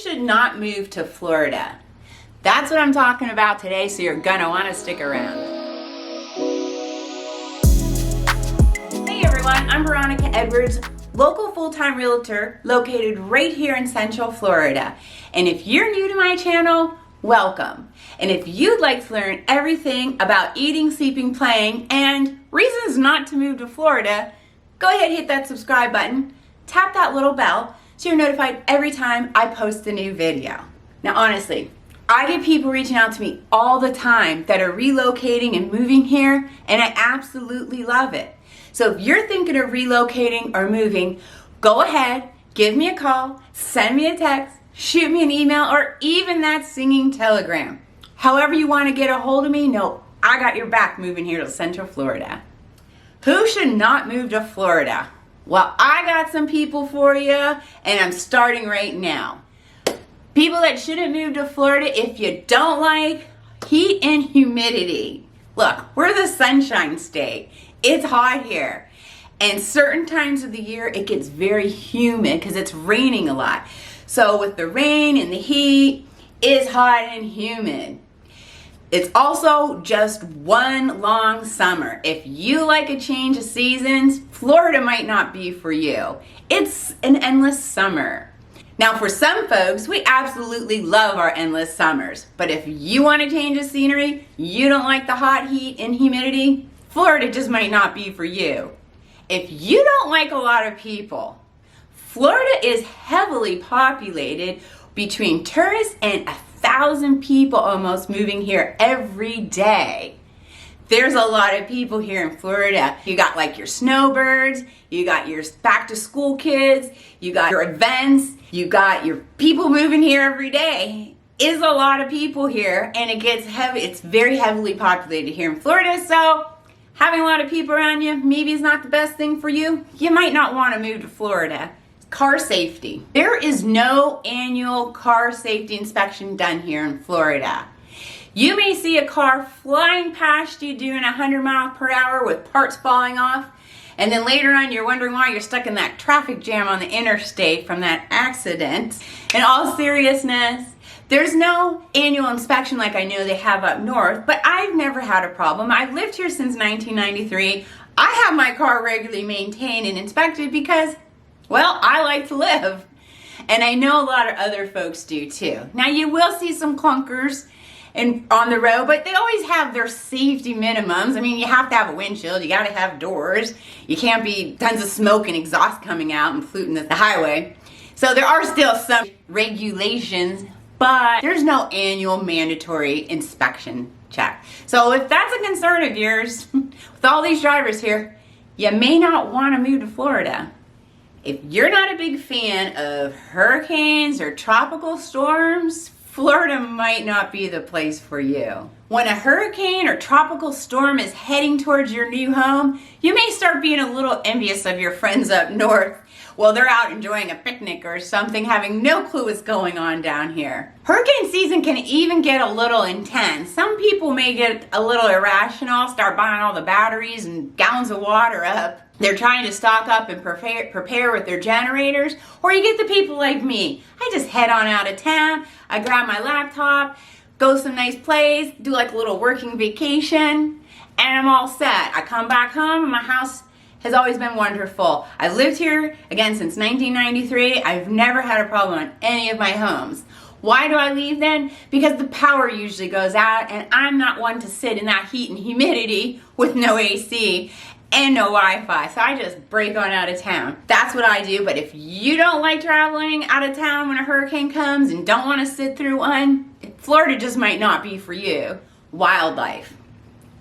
should not move to Florida? That's what I'm talking about today, so you're gonna want to stick around. Hey everyone, I'm Veronica Edwards, local full-time realtor located right here in Central Florida. And if you're new to my channel, welcome. And if you'd like to learn everything about eating, sleeping, playing, and reasons not to move to Florida, go ahead and hit that subscribe button, tap that little bell, so you're notified every time I post a new video. Now honestly, I get people reaching out to me all the time that are relocating and moving here, and I absolutely love it. So if you're thinking of relocating or moving, go ahead, give me a call, send me a text, shoot me an email, or even that singing telegram. However you want to get a hold of me, know I got your back moving here to Central Florida. Who should not move to Florida? Well, I got some people for you, and I'm starting right now. People that shouldn't move to Florida if you don't like heat and humidity. Look, we're the sunshine state. It's hot here. And certain times of the year, it gets very humid because it's raining a lot. So with the rain and the heat, it's hot and humid. It's also just one long summer. If you like a change of seasons, Florida might not be for you. It's an endless summer. Now for some folks, we absolutely love our endless summers. But if you want to change of scenery, you don't like the hot heat and humidity, Florida just might not be for you. If you don't like a lot of people, Florida is heavily populated between tourists and 1,000 people almost moving here every day. There's a lot of people here in Florida. You got like your snowbirds, you got your back to school kids, you got your events, you got your people moving here every day. Is a lot of people here, and it gets heavy. It's very heavily populated here in Florida, so having a lot of people around you maybe is not the best thing for you. You might not want to move to Florida. Car safety. There is no annual car safety inspection done here in Florida. You may see a car flying past you doing 100 miles per hour with parts falling off, and then later on you're wondering why you're stuck in that traffic jam on the interstate from that accident. In all seriousness, there's no annual inspection like I know they have up north, but I've never had a problem. I've lived here since 1993. I have my car regularly maintained and inspected because, well, I like to live. And I know a lot of other folks do too. Now you will see some clunkers on the road, but they always have their safety minimums. I mean, you have to have a windshield, you gotta have doors. You can't be tons of smoke and exhaust coming out and polluting the highway. So there are still some regulations, but there's no annual mandatory inspection check. So if that's a concern of yours, with all these drivers here, you may not wanna move to Florida. If you're not a big fan of hurricanes or tropical storms, Florida might not be the place for you. When a hurricane or tropical storm is heading towards your new home, you may start being a little envious of your friends up north while they're out enjoying a picnic or something, having no clue what's going on down here. Hurricane season can even get a little intense. Some people may get a little irrational, start buying all the batteries and gallons of water up. They're trying to stock up and prepare with their generators. Or you get the people like me. I just head on out of town, I grab my laptop, go some nice place, do like a little working vacation, and I'm all set. I come back home and my house has always been wonderful. I've lived here, again, since 1993. I've never had a problem on any of my homes. Why do I leave then? Because the power usually goes out, and I'm not one to sit in that heat and humidity with no AC and no Wi-Fi, so I just break on out of town. That's what I do, but if you don't like traveling out of town when a hurricane comes and don't want to sit through one, Florida just might not be for you. Wildlife.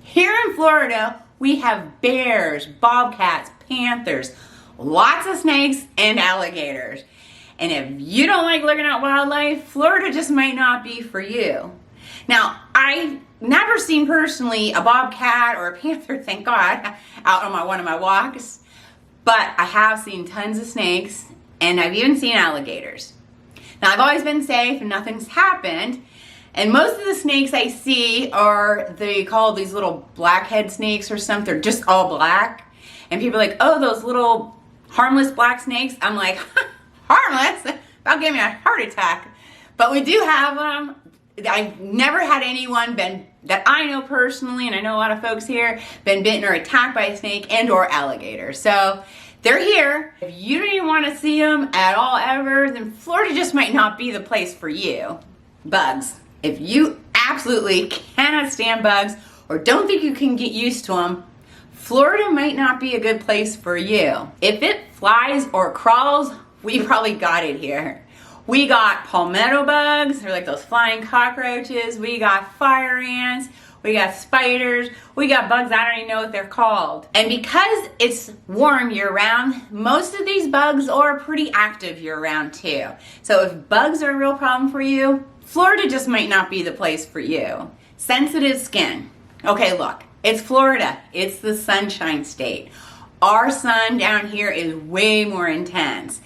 Here in Florida, we have bears, bobcats, panthers, lots of snakes, and alligators. And if you don't like looking at wildlife, Florida just might not be for you. Now, I've never seen personally a bobcat or a panther, thank God, out on one of my walks, but I have seen tons of snakes, and I've even seen alligators. Now, I've always been safe and nothing's happened, and most of the snakes I see are, they call these little blackhead snakes or something. They're just all black, and people are like, oh, those little harmless black snakes. I'm like, harmless? That'll give me a heart attack. But we do have them. I've never had anyone that I know personally, and I know a lot of folks here, been bitten or attacked by a snake and or alligator. So they're here. If you don't even want to see them at all ever, then Florida just might not be the place for you. Bugs. If you absolutely cannot stand bugs or don't think you can get used to them, Florida might not be a good place for you. If it flies or crawls, we probably got it here. We got palmetto bugs, they're like those flying cockroaches. We got fire ants, we got spiders, we got bugs, I don't even know what they're called. And because it's warm year round, most of these bugs are pretty active year round too. So if bugs are a real problem for you, Florida just might not be the place for you. Sensitive skin. Okay, look, it's Florida, it's the sunshine state. Our sun down here is way more intense.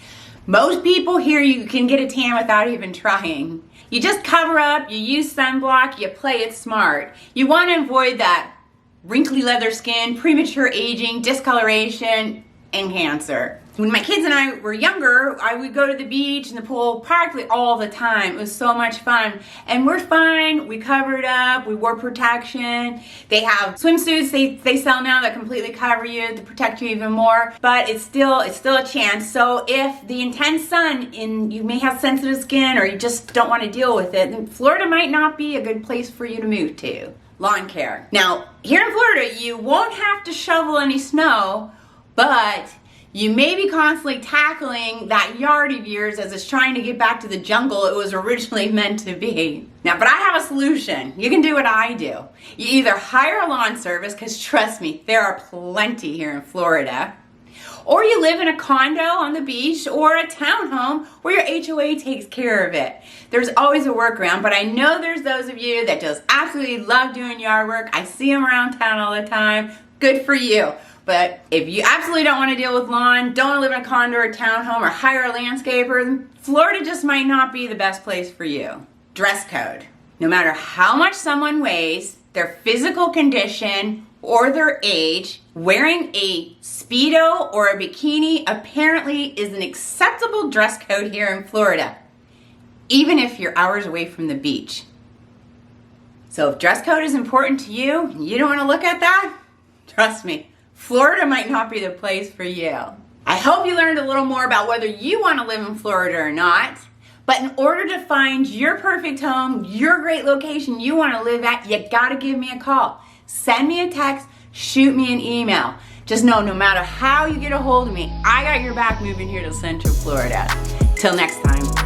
Most people here, you can get a tan without even trying. You just cover up, you use sunblock, you play it smart. You want to avoid that wrinkly leather skin, premature aging, discoloration, and cancer. When my kids and I were younger, I would go to the beach and the pool practically all the time. It was so much fun. And we're fine, we covered up, we wore protection. They have swimsuits they sell now that completely cover you to protect you even more. But it's still a chance. So if the intense sun, you may have sensitive skin or you just don't want to deal with it, then Florida might not be a good place for you to move to. Lawn care. Now, here in Florida, you won't have to shovel any snow, but you may be constantly tackling that yard of yours as it's trying to get back to the jungle it was originally meant to be. Now, but I have a solution. You can do what I do. You either hire a lawn service, because trust me, there are plenty here in Florida, or you live in a condo on the beach or a townhome where your HOA takes care of it. There's always a workaround, but I know there's those of you that just absolutely love doing yard work. I see them around town all the time. Good for you. But if you absolutely don't want to deal with lawn, don't want to live in a condo or a townhome or hire a landscaper, then Florida just might not be the best place for you. Dress code. No matter how much someone weighs, their physical condition, or their age, wearing a Speedo or a bikini apparently is an acceptable dress code here in Florida, even if you're hours away from the beach. So if dress code is important to you and you don't want to look at that, trust me, Florida might not be the place for you. I hope you learned a little more about whether you want to live in Florida or not. But in order to find your perfect home, your great location you want to live at, you gotta give me a call. Send me a text, shoot me an email. Just know, no matter how you get a hold of me, I got your back moving here to Central Florida. Till next time.